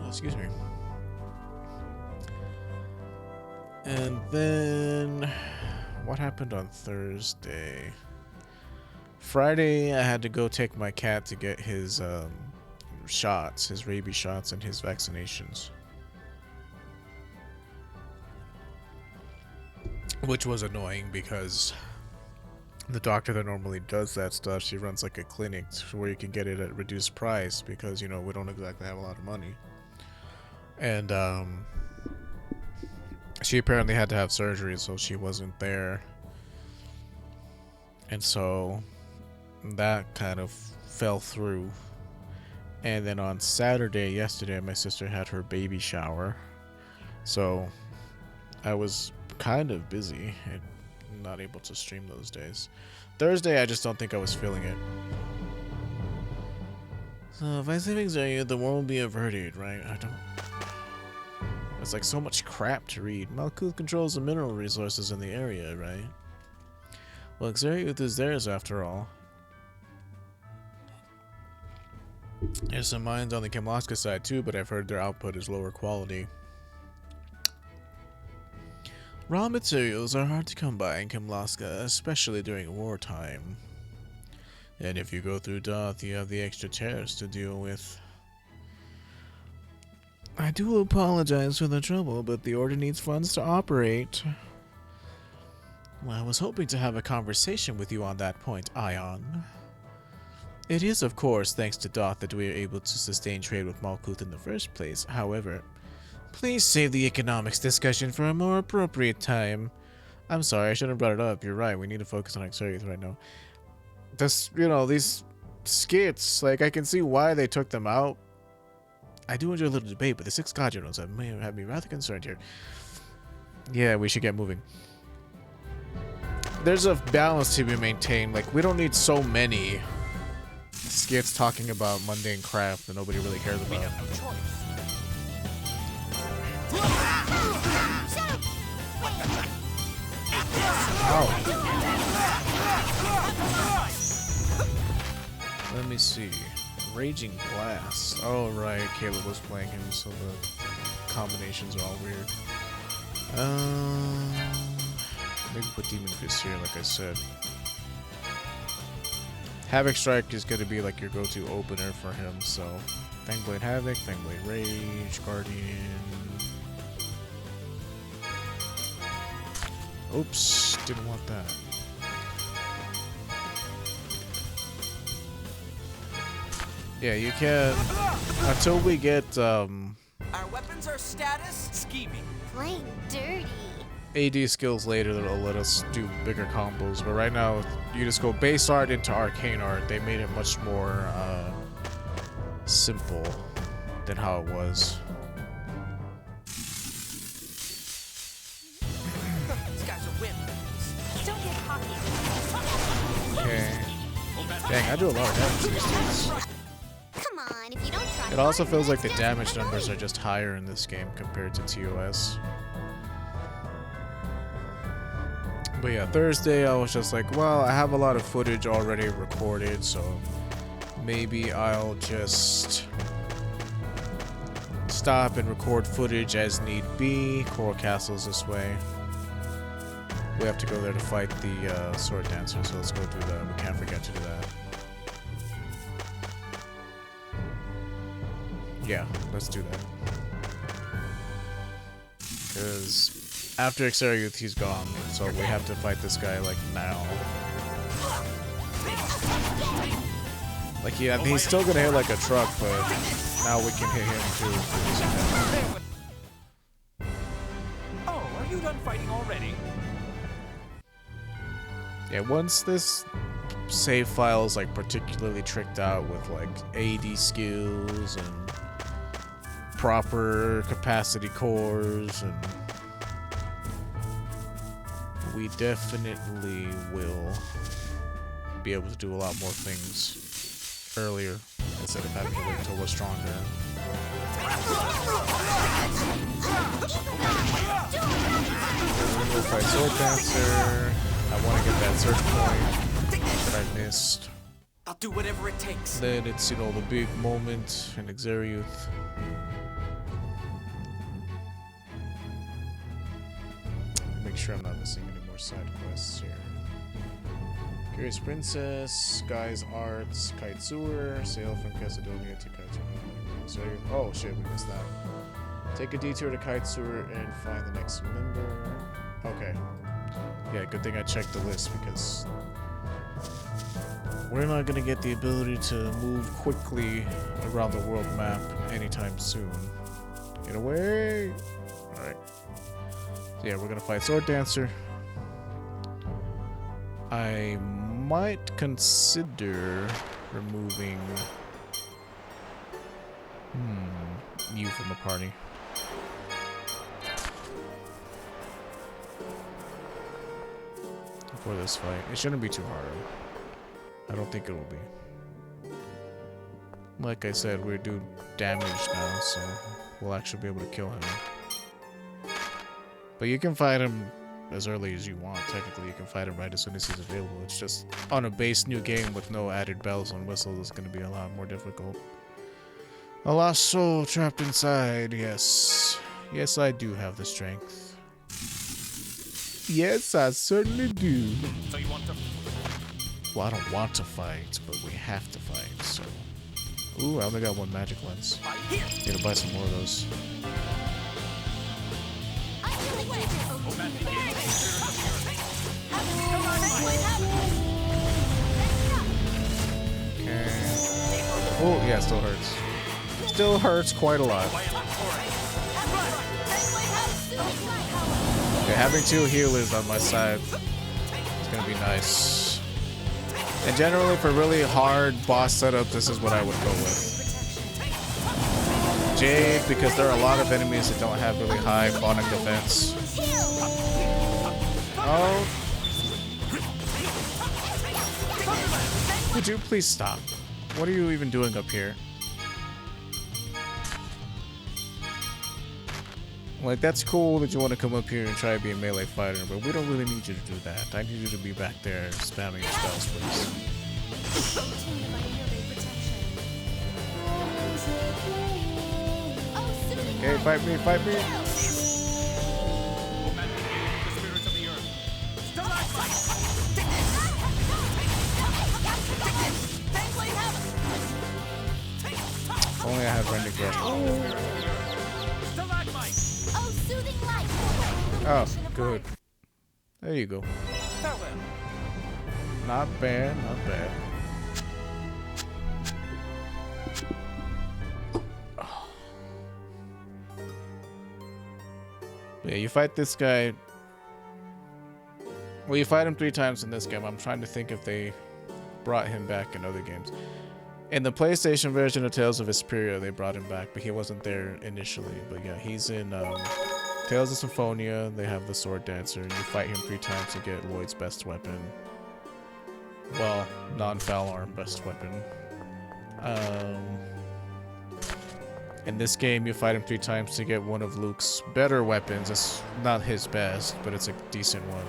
Excuse me. And then what happened on Thursday? Friday, I had to go take my cat to get his shots, his rabies shots, and his vaccinations. Which was annoying because the doctor that normally does that stuff, she runs like a clinic where you can get it at reduced price because, you know, we don't exactly have a lot of money. And she apparently had to have surgery, so she wasn't there. And so that kind of fell through. And then on Saturday, yesterday, my sister had her baby shower. So I was kind of busy and not able to stream those days. Thursday, I just don't think I was feeling it. So if I save Xavier, the world will be averted, right? I don't... It's like so much crap to read. Malkuth controls the mineral resources in the area, right? Well, Xeriuth is theirs after all. There's some mines on the Kimlaska side too, but I've heard their output is lower quality. Raw materials are hard to come by in Kimlaska, especially during wartime. And if you go through Doth, you have the extra tariffs to deal with. I do apologize for the trouble, but the Order needs funds to operate. Well, I was hoping to have a conversation with you on that point, Ion. It is, of course, thanks to Doth that we are able to sustain trade with Malkuth in the first place. However, please save the economics discussion for a more appropriate time. I'm sorry, I shouldn't have brought it up. You're right, we need to focus on Xeriuth right now. This, you know, these skits, like, I can see why they took them out. I do enjoy a little debate, but the 6 God Generals have me rather concerned here. Yeah, we should get moving. There's a balance to be maintained. Like, we don't need so many skits talking about mundane crap that nobody really cares about. We have no choice. Ow. Let me see. Raging Blast. Oh, right. Caleb was playing him, so the combinations are all weird. Maybe put Demon Fist here, like I said. Havoc Strike is going to be like your go-to opener for him, so Fangblade Havoc, Fangblade Rage, Guardian. Oops, didn't want that. Yeah, you can, until we get, Our weapons are status scheming. Playing dirty. AD skills later that'll let us do bigger combos, but right now, you just go base art into arcane art. They made it much more, simple than how it was. These guys are wimps. Don't get cocky. Okay. Dang, I do a lot of damage to these dudes. Come on, if you don't try. It also feels like the damage numbers are just higher in this game compared to TOS. But yeah, Thursday I was just like, well, I have a lot of footage already recorded, so maybe I'll just stop and record footage as need be. Coral Castle's this way. We have to go there to fight the Sword Dancer, so let's go do that. We can't forget to do that. Yeah, let's do that. Because after Xeriuth, he's gone, so we have to fight this guy, like, now. Like, yeah, he's still gonna hit like a truck, but now we can hit him too. Oh, are you done fighting already? Yeah, once this save file is, like, particularly tricked out with, like, AD skills and proper capacity cores, and we definitely will be able to do a lot more things earlier instead of having to wait until we're stronger. We're gonna fight Sword Dancer. I want to get that search point that I missed. I'll do whatever it takes. Then it's, you know, the big moment in Xeriuth. make sure I'm not missing any more side quests here. Curious Princess, Sky's Arts, Kite Sewer, sail from Cassidonia to Kite Sewer. Oh shit, we missed that. Take a detour to Kite Sewer and find the next member. Okay. Yeah, good thing I checked the list because we're not gonna get the ability to move quickly around the world map anytime soon. Get away! Alright. So yeah, we're gonna fight Sword Dancer. I might consider removing you from the party. For this fight. It shouldn't be too hard. I don't think it will be. Like I said, we're doing damage now, so we'll actually be able to kill him. But you can fight him as early as you want. Technically, you can fight him right as soon as he's available. It's just on a base new game with no added bells and whistles, it's going to be a lot more difficult. A lost soul trapped inside. Yes. Yes, I do have the strength. Yes, I certainly do. So you want to? Well, I don't want to fight, but we have to fight, so... Ooh, I only got one magic lens. Need to buy some more of those. Okay. Oh, yeah, it still hurts. Still hurts quite a lot. Okay, having two healers on my side is gonna be nice. And generally, for really hard boss setup, this is what I would go with. Jade, because there are a lot of enemies that don't have really high phonic defense. Oh. Would you please stop? What are you even doing up here? Like, that's cool that you want to come up here and try to be a melee fighter, but we don't really need you to do that. I need you to be back there spamming your spells, please. Okay, fight me, fight me! If only I had Rending Grasp. Oh, good. There you go. Not bad, not bad. Oh. Yeah, you fight this guy. Well, you fight him 3 times in this game. I'm trying to think if they brought him back in other games. In the PlayStation version of Tales of Vesperia, they brought him back, but he wasn't there initially. But yeah, he's in Tales of Symphonia. They have the Sword Dancer, and you fight him 3 times to get Lloyd's best weapon. Well, non-foul arm best weapon. In this game, you fight him 3 times to get one of Luke's better weapons. It's not his best, but it's a decent one.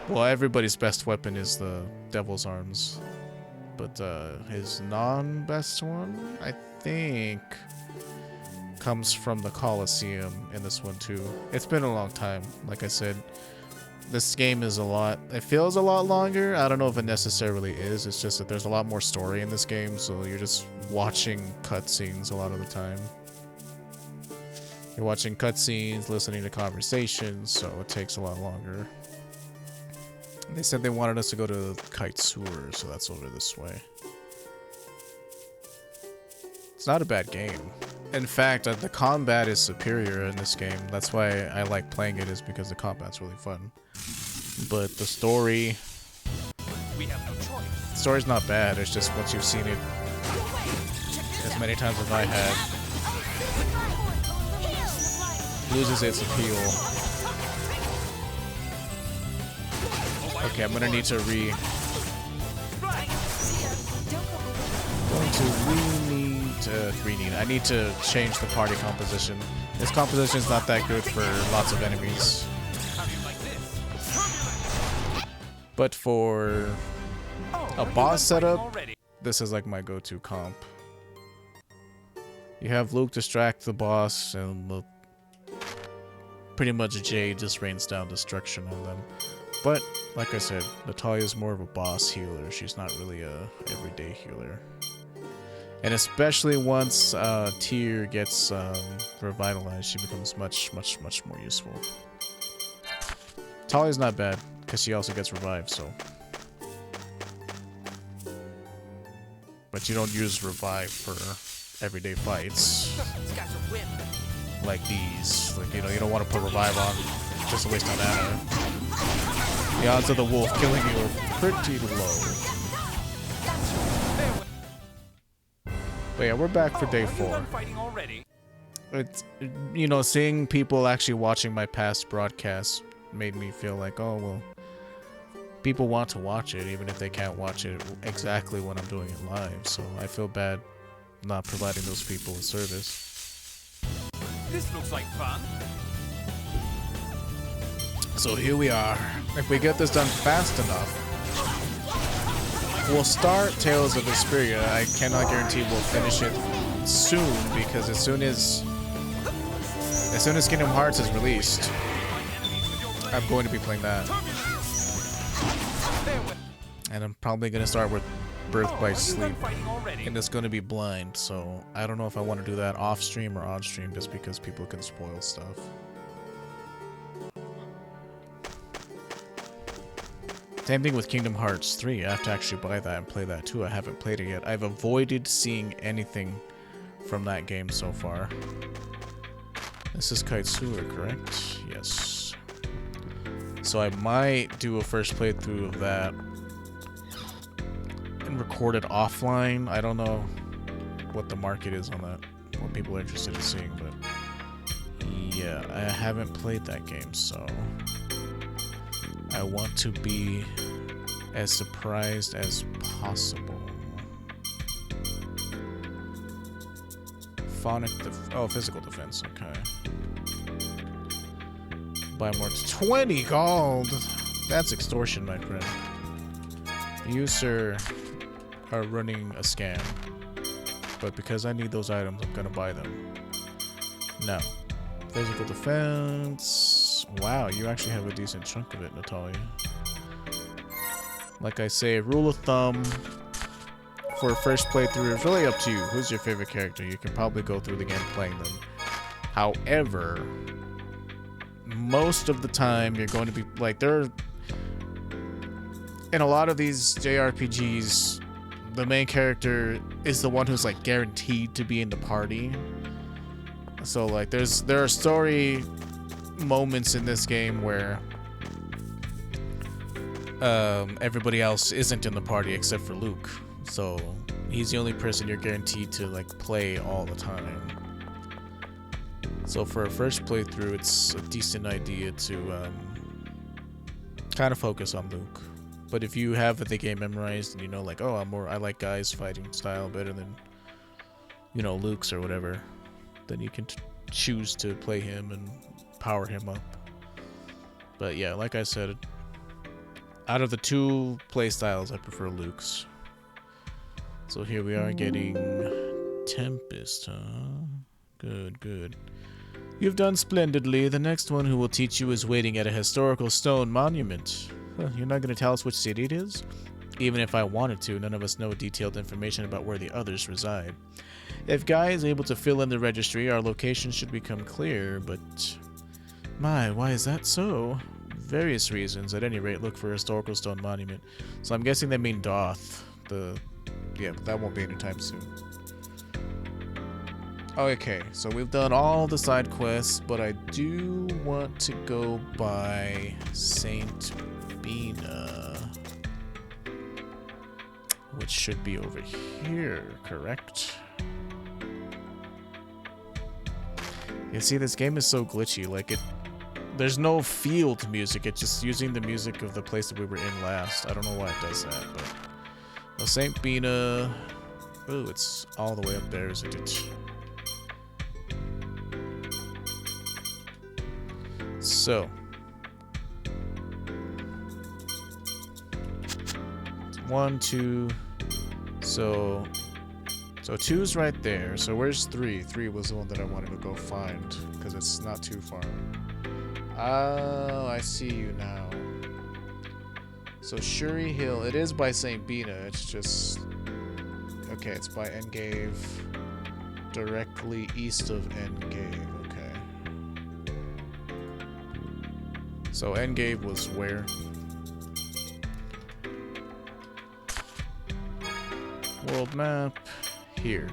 Well, everybody's best weapon is the Devil's Arms. But his non-best one, I think, comes from the Colosseum in this one too. It's been a long time. Like I said, this game is it feels a lot longer. I don't know if it necessarily is. It's just that there's a lot more story in this game, so you're just watching cutscenes a lot of the time. You're watching cutscenes, listening to conversations, so it takes a lot longer. They said they wanted us to go to Kite Sewer, so that's over this way. It's not a bad game. In fact, the combat is superior in this game. That's why I like playing it, is because the combat's really fun. But the story... We have no choice. The story's not bad, it's just once you've seen it as many times as I have, it loses its appeal. Okay, I'm gonna need to I need to change the party composition. This composition is not that good for lots of enemies. But for a boss setup, this is like my go-to comp. You have Luke distract the boss, and pretty much Jay just rains down destruction on them. But, like I said, Natalia's more of a boss healer. She's not really a everyday healer. And especially once Tyr gets revitalized, she becomes much more useful. Talia's not bad, because she also gets revived, so. But you don't use revive for everyday fights. Like these. Like, you know, you don't want to put revive on just to waste on mana. The odds of the wolf killing you are pretty low. But yeah, we're back for day 4. It's, you know, seeing people actually watching my past broadcasts made me feel like, oh, well, people want to watch it, even if they can't watch it exactly when I'm doing it live. So I feel bad not providing those people a service. This looks like fun. So here we are. If we get this done fast enough, we'll start Tales of Vesperia. I cannot guarantee we'll finish it soon, because as soon as Kingdom Hearts is released, I'm going to be playing that. And I'm probably going to start with Birth by Sleep. And it's going to be blind, so I don't know if I want to do that off stream or on stream, just because people can spoil stuff. Same thing with Kingdom Hearts 3. I have to actually buy that and play that too. I haven't played it yet. I've avoided seeing anything from that game so far. This is Kaitsura, correct? Yes. So I might do a first playthrough of that and record it offline. I don't know what the market is on that, what people are interested in seeing, but yeah, I haven't played that game, so I want to be as surprised as possible. Physical defense, okay. Buy more 20 gold! That's extortion, my friend. You, sir, are running a scam. But because I need those items, I'm gonna buy them. Now, physical defense. Wow, you actually have a decent chunk of it, Natalia. Like I say, rule of thumb for a first playthrough is really up to you. Who's your favorite character? You can probably go through the game playing them. However, most of the time you're going to be like, in a lot of these JRPGs, the main character is the one who's like guaranteed to be in the party. So like there are story moments in this game where everybody else isn't in the party except for Luke. So he's the only person you're guaranteed to like play all the time. So for a first playthrough, it's a decent idea to kind of focus on Luke. But if you have the game memorized and you know like, oh, I like guys fighting style better than, you know, Luke's or whatever, then you can choose to play him and power him up. But yeah, like I said, out of the two playstyles, I prefer Luke's. So here we are getting Tempest, huh? Good, good. You've done splendidly. The next one who will teach you is waiting at a historical stone monument. Huh, you're not going to tell us which city it is? Even if I wanted to, none of us know detailed information about where the others reside. If Guy is able to fill in the registry, our location should become clear, but... My, why is that so? Various reasons. At any rate, look for a historical stone monument. So I'm guessing they mean Doth. Yeah, but that won't be anytime soon. Okay, so we've done all the side quests, but I do want to go by Saint Bina, which should be over here, correct? You see, this game is so glitchy. Like there's no field music. It's just using the music of the place that we were in last. I don't know why it does that, but well, Saint Bina. Ooh, it's all the way up there, isn't it? So, 1, 2. So So 2's right there. So where's 3? 3 was the one that I wanted to go find because it's not too far. Oh, I see you now. So Shuri Hill, it is by St. Bina. It's just okay. It's by Engave, directly east of Engave. Okay. So Engave was where? World map. Here.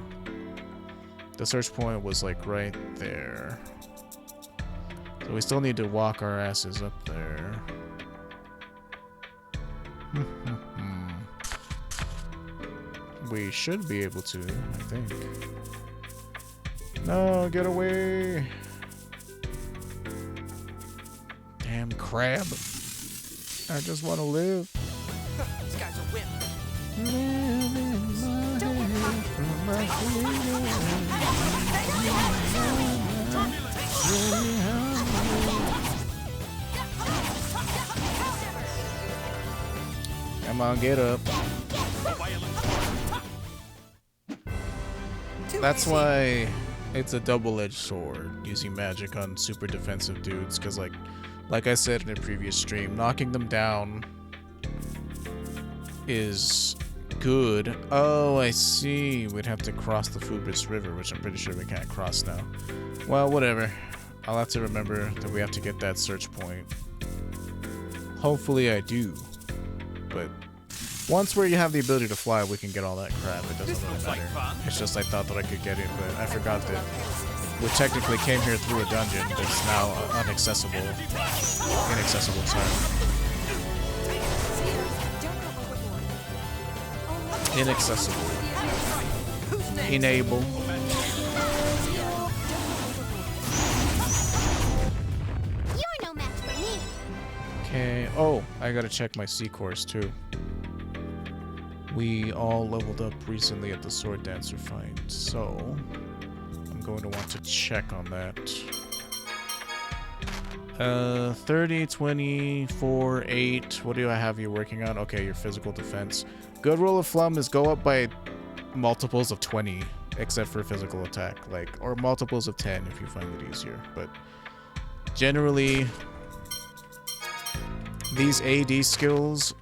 The search point was like right there. So we still need to walk our asses up there. We should be able to, I think. No, get away! Damn crab. I just want to live. This guy's a whip. Come on, get up. That's why it's a double-edged sword, using magic on super defensive dudes, because like I said in a previous stream, knocking them down is good. Oh, I see. We'd have to cross the Fubris River, which I'm pretty sure we can't cross now. Well, whatever. I'll have to remember that we have to get that search point. Hopefully I do. But once where you have the ability to fly, we can get all that crap. It doesn't really matter. It's just I thought that I could get it, but I forgot that we technically came here through a dungeon that's now inaccessible. Sorry. Inaccessible. Enable. You're no match for me. Okay. Oh, I gotta check my C course too. We all leveled up recently at the Sword Dancer fight, so I'm going to want to check on that. 30, 24, 8. What do I have you working on? Okay, your physical defense. Good rule of thumb is go up by multiples of 20, except for physical attack, or multiples of 10 if you find it easier. But generally, these AD skills,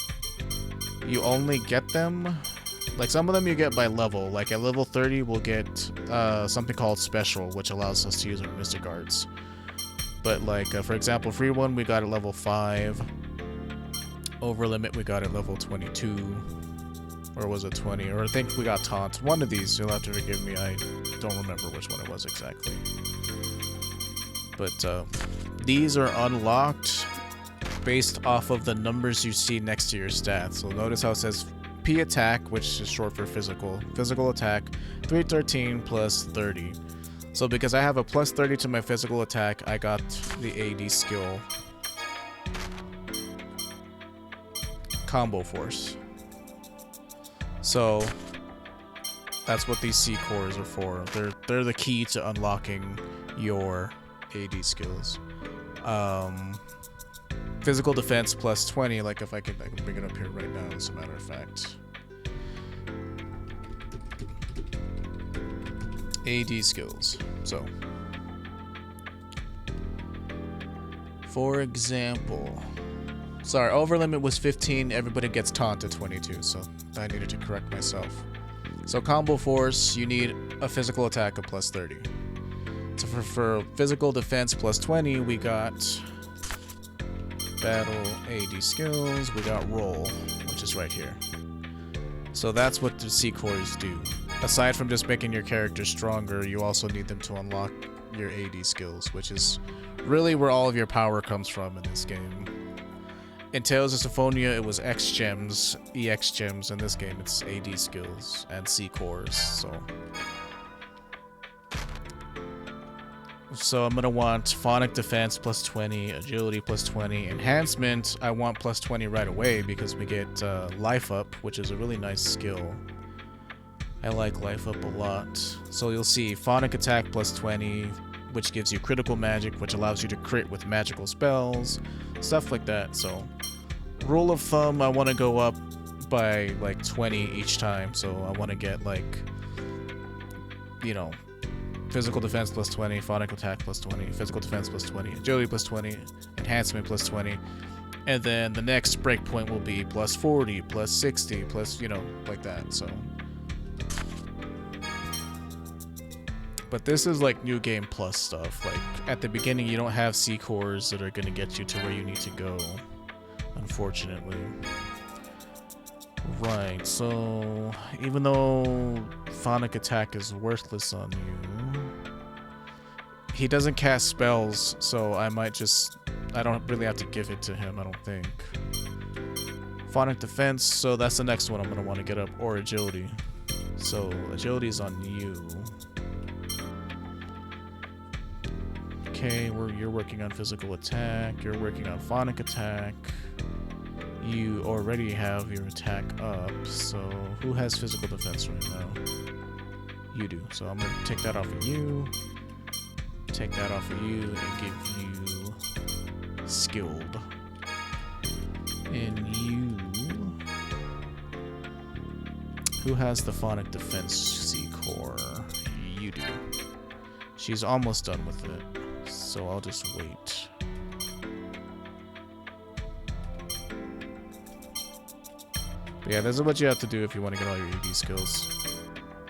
you only get them, some of them you get by level. Like at level 30, we'll get something called Special, which allows us to use our Mystic Arts. But for example, Free One we got at level 5. Over Limit we got at level 22. Or was it 20? Or I think we got Taunt. One of these, you'll have to forgive me, I don't remember which one it was exactly. But these are unlocked based off of the numbers you see next to your stats. So notice how it says P attack, which is short for physical. Physical attack, 313 plus 30. So because I have a plus 30 to my physical attack, I got the AD skill Combo Force. So that's what these C cores are for. They're the key to unlocking your AD skills. Physical defense plus 20, I can bring it up here right now, as a matter of fact. AD skills. So, for example, sorry, over limit was 15, everybody gets taunt at 22, so I needed to correct myself. So Combo Force, you need a physical attack of plus 30. So for physical defense plus 20, we got Battle AD skills, we got Roll, which is right here. So that's what the C cores do. Aside from just making your character stronger, you also need them to unlock your AD skills, which is really where all of your power comes from in this game. In Tales of Symphonia, it was X gems, EX gems. In this game, it's AD skills and C cores. So I'm gonna want Phonic Defense plus 20, Agility plus 20, Enhancement. I want plus 20 right away because we get Life Up, which is a really nice skill. I like Life Up a lot. So you'll see Phonic Attack plus 20, which gives you critical magic, which allows you to crit with magical spells, stuff like that. So rule of thumb, I want to go up by 20 each time. So I want to get you know, physical defense plus 20, phonic attack plus 20, physical defense plus 20, agility plus 20, enhancement plus 20, and then the next breakpoint will be plus 40, plus 60, plus, you know, like that, so. But this is like new game plus stuff. Like at the beginning you don't have C cores that are gonna get you to where you need to go, unfortunately. Right, so even though phonic attack is worthless on you, he doesn't cast spells, so I don't really have to give it to him, I don't think. Phonic defense, so that's the next one I'm gonna want to get up, or agility. So agility is on you. Okay, you're working on physical attack, you're working on phonic attack. You already have your attack up, so who has physical defense right now? You do, so I'm gonna take that off of you, take that off of you, and give you skilled. And you... Who has the phonic defense C core? You do. She's almost done with it. So I'll just wait. But yeah, this is what you have to do if you want to get all your ED skills.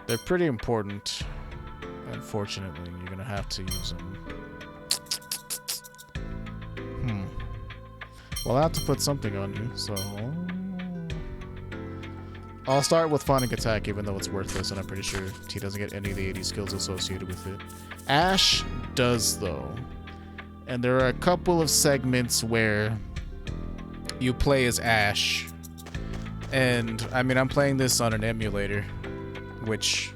They're pretty important. Unfortunately, you're gonna have to use them. Well, I have to put something on you, so... I'll start with phonic attack, even though it's worthless, and I'm pretty sure he doesn't get any of the AD skills associated with it. Ash does, though. And there are a couple of segments where you play as Ash. And, I mean, I'm playing this on an emulator, which,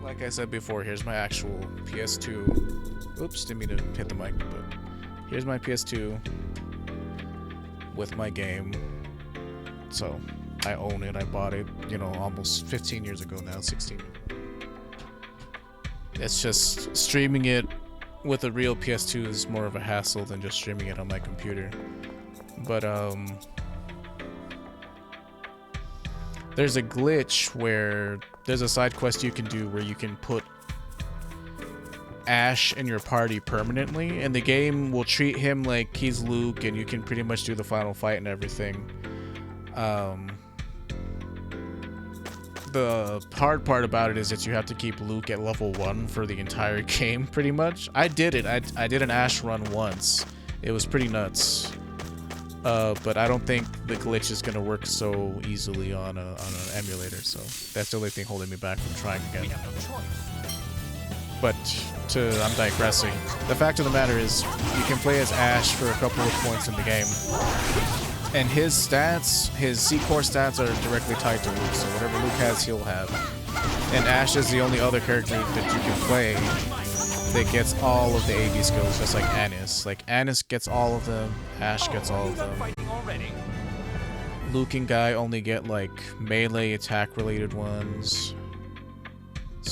like I said before, here's my actual PS2. Oops, didn't mean to hit the mic, but here's my PS2 with my game. So, I own it. I bought it, you know, almost 15 years ago now, 16. It's just streaming it with a real PS2 is more of a hassle than just streaming it on my computer. But there's a glitch where there's a side quest you can do where you can put Ash in your party permanently, and the game will treat him like he's Luke, and you can pretty much do the final fight and everything. The hard part about it is that you have to keep Luke at level 1 for the entire game, pretty much. I did it. I did an Ash run once. It was pretty nuts. But I don't think the glitch is going to work so easily on an emulator, so that's the only thing holding me back from trying again. We have no choice. But I'm digressing. The fact of the matter is, you can play as Ash for a couple of points in the game. And his stats, his C-core stats are directly tied to Luke, so whatever Luke has, he'll have. And Ash is the only other character that you can play that gets all of the AD skills, just like Annis. Like, Annis gets all of them, Ash gets all of them. Luke and Guy only get, like, melee attack-related ones.